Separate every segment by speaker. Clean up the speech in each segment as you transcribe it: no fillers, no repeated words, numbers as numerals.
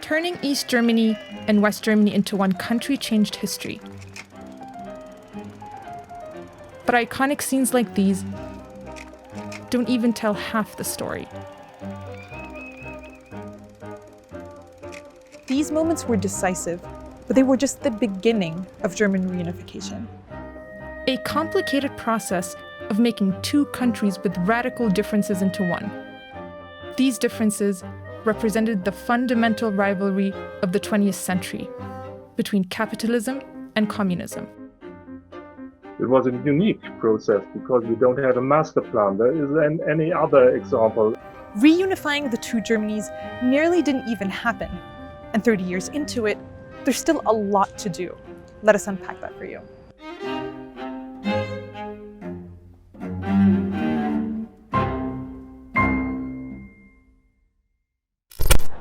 Speaker 1: Turning East Germany and West Germany into one country changed history. But iconic scenes like these don't even tell half the story.
Speaker 2: These moments were decisive, but they were just the beginning of German reunification.
Speaker 1: A complicated process of making two countries with radical differences into one. These differences represented the fundamental rivalry of the 20th century between capitalism and communism.
Speaker 3: It was a unique process because we don't have a master plan. There isn't any other example.
Speaker 2: Reunifying the two Germanys nearly didn't even happen. And 30 years into it, there's still a lot to do. Let us unpack that for you.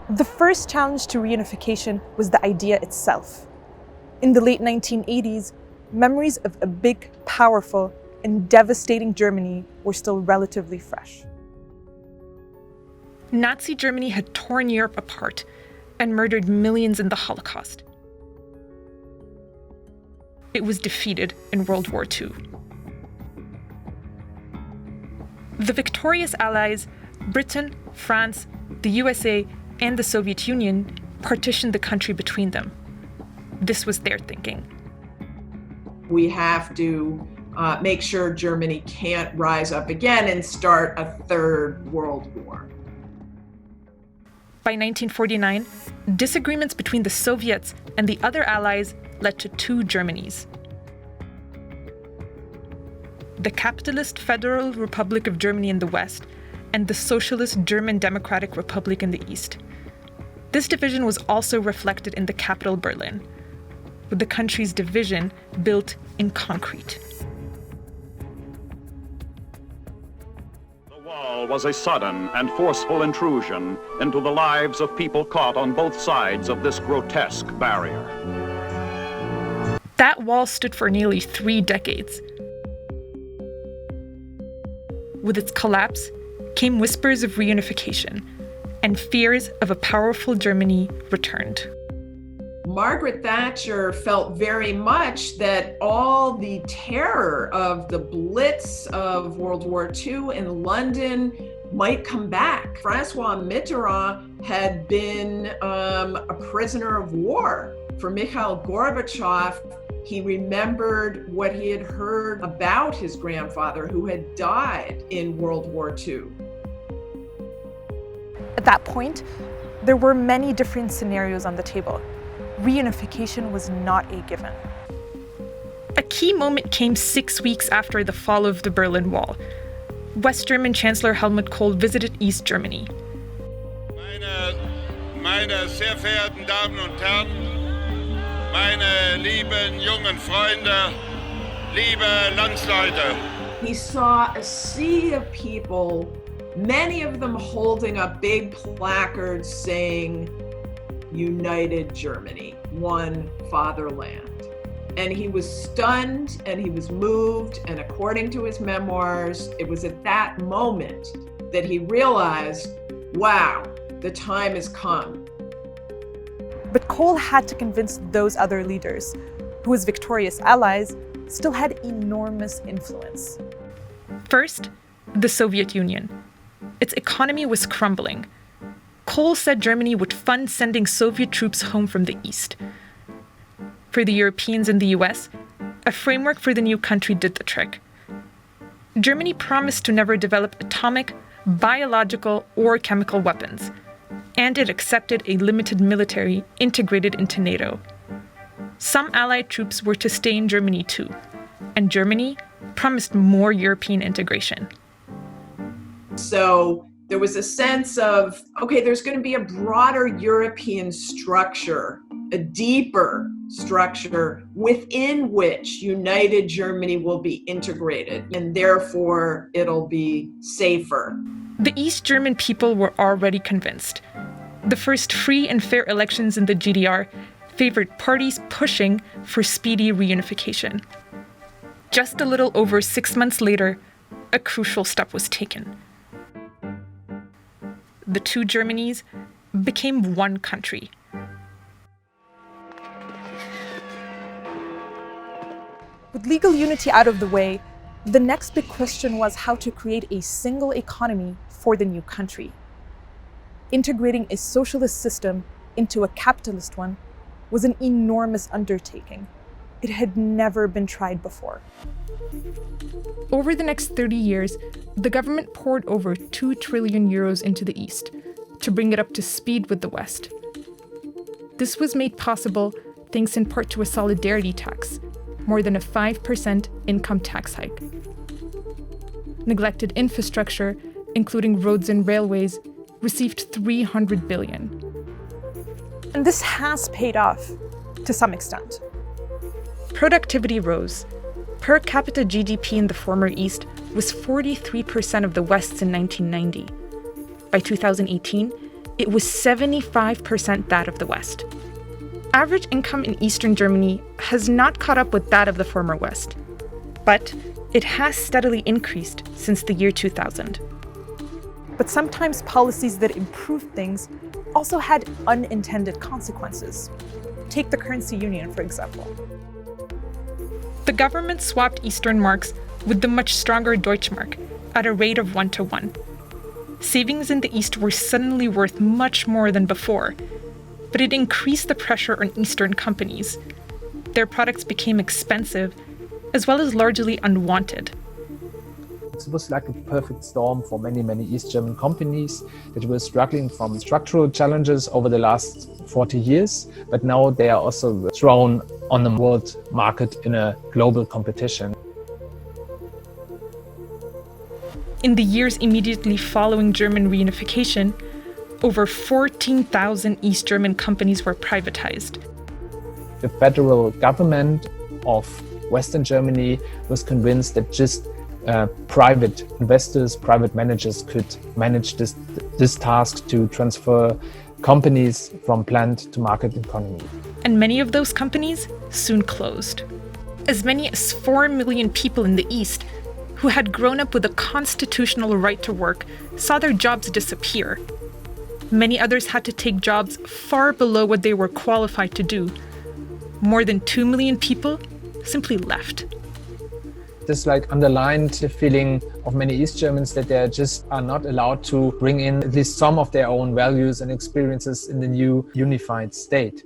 Speaker 2: The first challenge to reunification was the idea itself. In the late 1980s, memories of a big, powerful, and devastating Germany were still relatively fresh.
Speaker 1: Nazi Germany had torn Europe apart and murdered millions in the Holocaust. It was defeated in World War II. The victorious Allies, Britain, France, the USA, and the Soviet Union partitioned the country between them. This was their thinking.
Speaker 4: We have to make sure Germany can't rise up again and start a third world war.
Speaker 1: By 1949, disagreements between the Soviets and the other allies led to two Germanys. The capitalist Federal Republic of Germany in the west and the socialist German Democratic Republic in the east. This division was also reflected in the capital Berlin, with the country's division built in concrete.
Speaker 5: The wall was a sudden and forceful intrusion into the lives of people caught on both sides of this grotesque barrier.
Speaker 1: That wall stood for nearly 3 decades. With its collapse came whispers of reunification, and fears of a powerful Germany returned.
Speaker 4: Margaret Thatcher felt very much that all the terror of the Blitz of World War II in London might come back. Francois Mitterrand had been a prisoner of war. For Mikhail Gorbachev, he remembered what he had heard about his grandfather who had died in World War II.
Speaker 2: At that point, there were many different scenarios on the table. Reunification was not a given.
Speaker 1: A key moment came 6 weeks after the fall of the Berlin Wall. West German Chancellor Helmut Kohl visited East Germany.
Speaker 6: Meine sehr verehrten Damen und Herren, meine lieben jungen Freunde, liebe Landsleute.
Speaker 4: He saw a sea of people, many of them holding up big placards saying, United Germany, one fatherland. And he was stunned and he was moved, and according to his memoirs, it was at that moment that he realized, wow, the time has come.
Speaker 2: But Kohl had to convince those other leaders, who as victorious allies still had enormous influence.
Speaker 1: First, the Soviet Union. Its economy was crumbling. Kohl said Germany would fund sending Soviet troops home from the east. For the Europeans in the US, a framework for the new country did the trick. Germany promised to never develop atomic, biological, or chemical weapons, and it accepted a limited military integrated into NATO. Some Allied troops were to stay in Germany too, and Germany promised more European integration.
Speaker 4: So there was a sense of, okay, there's going to be a broader European structure, a deeper structure within which united Germany will be integrated, and therefore it'll be safer.
Speaker 1: The East German people were already convinced. The first free and fair elections in the GDR favored parties pushing for speedy reunification. Just a little over 6 months later, a crucial step was taken. The two Germanys became one country,
Speaker 2: With legal unity out of the way, the next big question was how to create a single economy for the new country. Integrating a socialist system into a capitalist one was an enormous undertaking. It had never been tried before.
Speaker 1: Over the next 30 years, the government poured over 2 trillion euros into the East to bring it up to speed with the West. This was made possible thanks in part to a solidarity tax, more than a 5% income tax hike. Neglected infrastructure, including roads and railways, received 300 billion.
Speaker 2: And this has paid off to some extent.
Speaker 1: Productivity rose. Per capita GDP in the former East was 43% of the West's in 1990. By 2018, it was 75% that of the West. Average income in Eastern Germany has not caught up with that of the former West, but it has steadily increased since the year 2000.
Speaker 2: But sometimes policies that improved things also had unintended consequences. Take the currency union, for example.
Speaker 1: The government swapped Eastern marks with the much stronger Deutschmark at a rate of 1-to-1. Savings in the East were suddenly worth much more than before, but it increased the pressure on Eastern companies. Their products became expensive, as well as largely unwanted.
Speaker 7: It was like a perfect storm for many East German companies that were struggling from structural challenges over the last 40 years, but now they are also thrown on the world market in a global competition.
Speaker 1: In the years immediately following German reunification, over 14,000 East German companies were privatized.
Speaker 7: The federal government of Western Germany was convinced that just private investors, private managers could manage this task to transfer companies from planned to market economy.
Speaker 1: And many of those companies soon closed. As many as 4 million people in the East, who had grown up with a constitutional right to work, saw their jobs disappear. Many others had to take jobs far below what they were qualified to do. More than 2 million people simply left.
Speaker 7: This underlined the feeling of many East Germans that they just are not allowed to bring in at least some of their own values and experiences in the new unified state.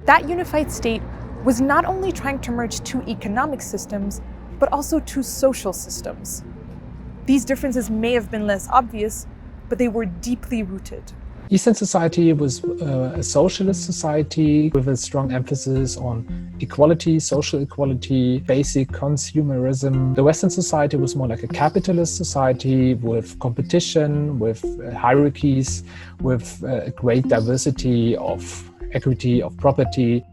Speaker 2: That unified state was not only trying to merge 2 economic systems, but also 2 social systems. These differences may have been less obvious, but they were deeply rooted.
Speaker 7: Eastern society was a socialist society with a strong emphasis on equality, social equality, basic consumerism. The Western society was more like a capitalist society with competition, with hierarchies, with a great diversity of equity, of property.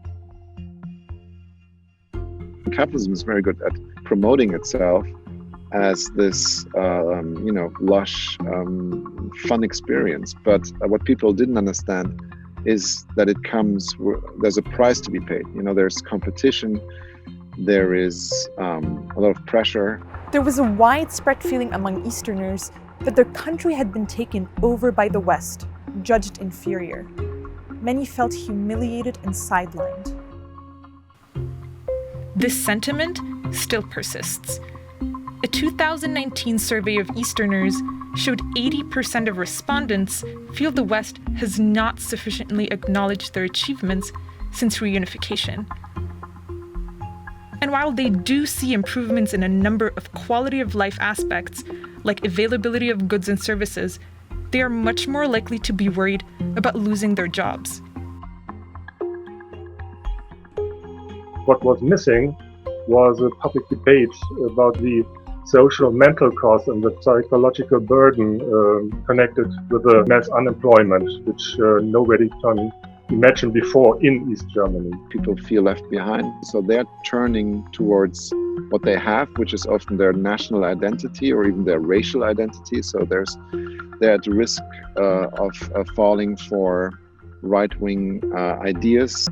Speaker 8: Capitalism is very good at promoting itself as this, lush, fun experience. But what people didn't understand is that there's a price to be paid. There's competition, there is a lot of pressure.
Speaker 2: There was a widespread feeling among Easterners that their country had been taken over by the West, judged inferior. Many felt humiliated and sidelined.
Speaker 1: This sentiment still persists. A 2019 survey of Easterners showed 80% of respondents feel the West has not sufficiently acknowledged their achievements since reunification. And while they do see improvements in a number of quality of life aspects, like availability of goods and services, they are much more likely to be worried about losing their jobs.
Speaker 3: What was missing was a public debate about the social mental cost and the psychological burden connected with the mass unemployment, which nobody can imagine before in East Germany.
Speaker 8: People feel left behind, so they're turning towards what they have, which is often their national identity or even their racial identity. So they're at risk of falling for right-wing ideas.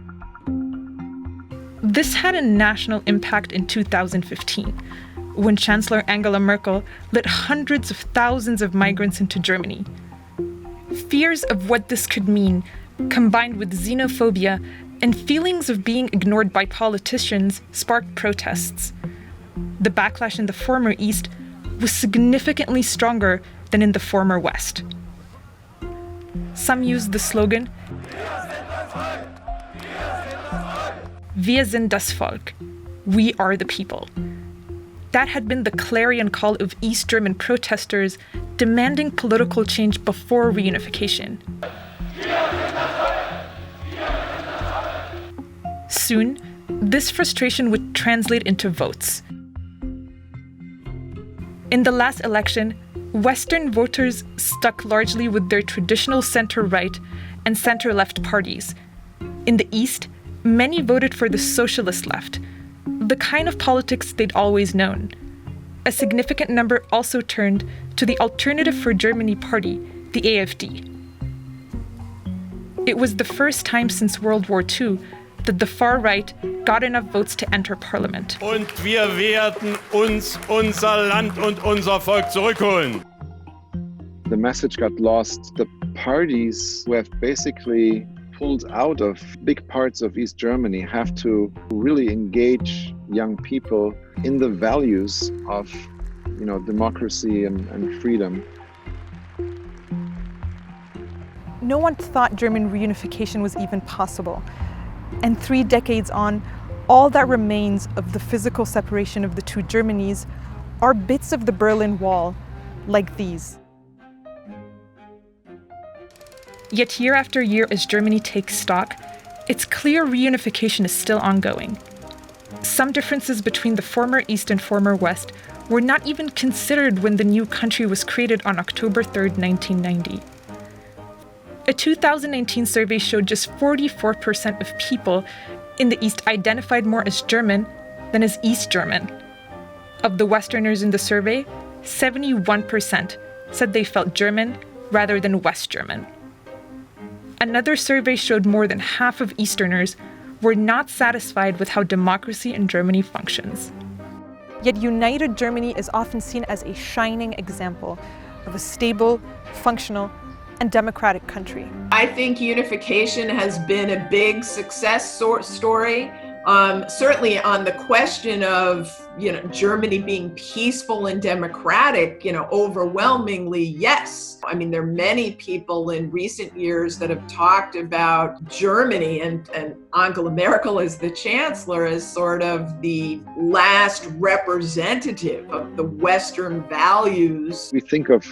Speaker 1: This had a national impact in 2015, when Chancellor Angela Merkel let hundreds of thousands of migrants into Germany. Fears of what this could mean, combined with xenophobia and feelings of being ignored by politicians sparked protests. The backlash in the former East was significantly stronger than in the former West. Some used the slogan, Wir sind das Volk, we are the people. That had been the clarion call of East German protesters demanding political change before reunification. Soon, this frustration would translate into votes. In the last election, Western voters stuck largely with their traditional center-right and center-left parties. In the East, many voted for the socialist left, the kind of politics they'd always known. A significant number also turned to the Alternative for Germany party, the AfD. It was the first time since World War II that the far right got enough votes to enter parliament.
Speaker 9: Und wir werden uns unser Land und unser Volk zurückholen.
Speaker 8: The message got lost. The parties who have basically pulled out of big parts of East Germany have to really engage young people in the values of, democracy and freedom.
Speaker 2: No one thought German reunification was even possible. And 3 decades on, all that remains of the physical separation of the two Germanys are bits of the Berlin Wall, like these.
Speaker 1: Yet year after year, as Germany takes stock, it's clear reunification is still ongoing. Some differences between the former East and former West were not even considered when the new country was created on October 3rd, 1990. A 2019 survey showed just 44% of people in the East identified more as German than as East German. Of the Westerners in the survey, 71% said they felt German rather than West German. Another survey showed more than half of Easterners were not satisfied with how democracy in Germany functions.
Speaker 2: Yet united Germany is often seen as a shining example of a stable, functional, and democratic country.
Speaker 4: I think unification has been a big success story. Certainly on the question of, Germany being peaceful and democratic, overwhelmingly, yes. I mean, there are many people in recent years that have talked about Germany and Angela Merkel as the chancellor as sort of the last representative of the Western values.
Speaker 8: We think of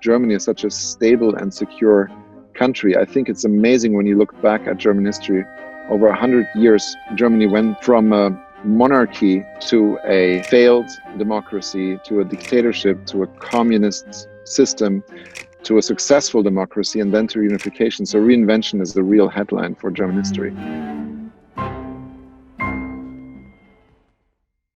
Speaker 8: Germany as such a stable and secure country. I think it's amazing when you look back at German history. Over 100 years, Germany went from a monarchy to a failed democracy, to a dictatorship, to a communist system, to a successful democracy, and then to reunification. So reinvention is the real headline for German history.